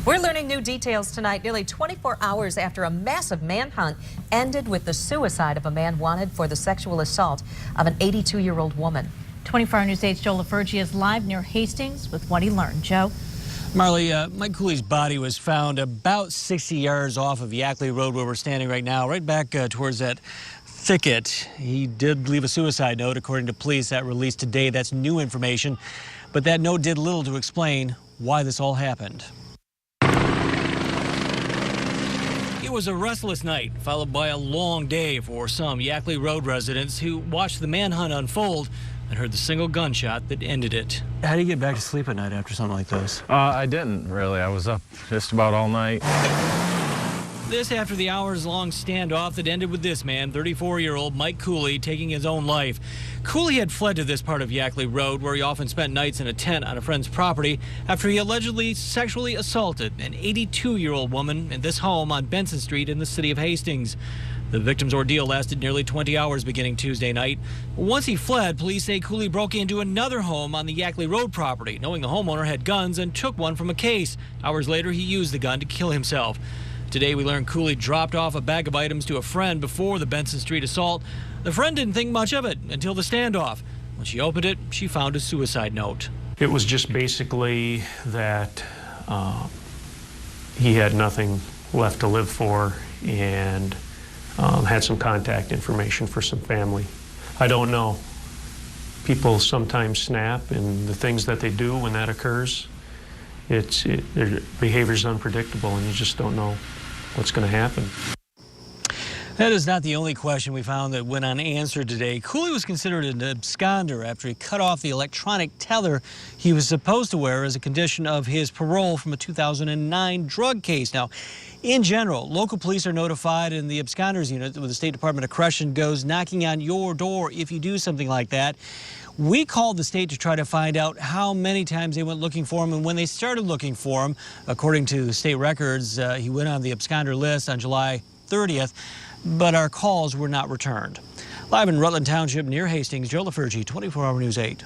We're learning new details tonight, nearly 24 hours after a massive manhunt ended with the suicide of a man wanted for the sexual assault of an 82-year-old woman. 24 Hour News 8's Joe LaFurgey is live near Hastings with what he learned. Joe? Marley, Mike Cooley's body was found about 60 yards off of Yackley Road where we're standing right now, right back towards that thicket. He did leave a suicide note, according to police, that released today. That's new information, but that note did little to explain why this all happened. It was a restless night, followed by a long day for some Yackley Road residents who watched the manhunt unfold and heard the single gunshot that ended it. How do you get back to sleep at night after something like this? I didn't really. I was up just about all night. This after the hours-long standoff that ended with this man, 34-year-old Mike Cooley, taking his own life. Cooley had fled to this part of Yackley Road, where he often spent nights in a tent on a friend's property, after he allegedly sexually assaulted an 82-year-old woman in this home on Benson Street in the city of Hastings. The victim's ordeal lasted nearly 20 hours beginning Tuesday night. Once he fled, police say Cooley broke into another home on the Yackley Road property, knowing the homeowner had guns, and took one from a case. Hours later, he used the gun to kill himself. Today, we learned Cooley dropped off a bag of items to a friend before the Benson Street assault. The friend didn't think much of it until the standoff. When she opened it, she found a suicide note. It was just basically that he had nothing left to live for and had some contact information for some family. I don't know. People sometimes snap, and the things that they do when that occurs, their behavior is unpredictable, and you just don't know what's going to happen. That is not the only question we found that went unanswered today. Cooley was considered an absconder after he cut off the electronic tether he was supposed to wear as a condition of his parole from a 2009 drug case. Now, in general, local police are notified, and the absconders unit with the State Department of Correction goes knocking on your door if you do something like that. We called the state to try to find out how many times they went looking for him and when they started looking for him. According to state records, he went on the absconder list on July 30th, but our calls were not returned. Live in Rutland Township near Hastings, Joe LaFurgey, 24 Hour News 8.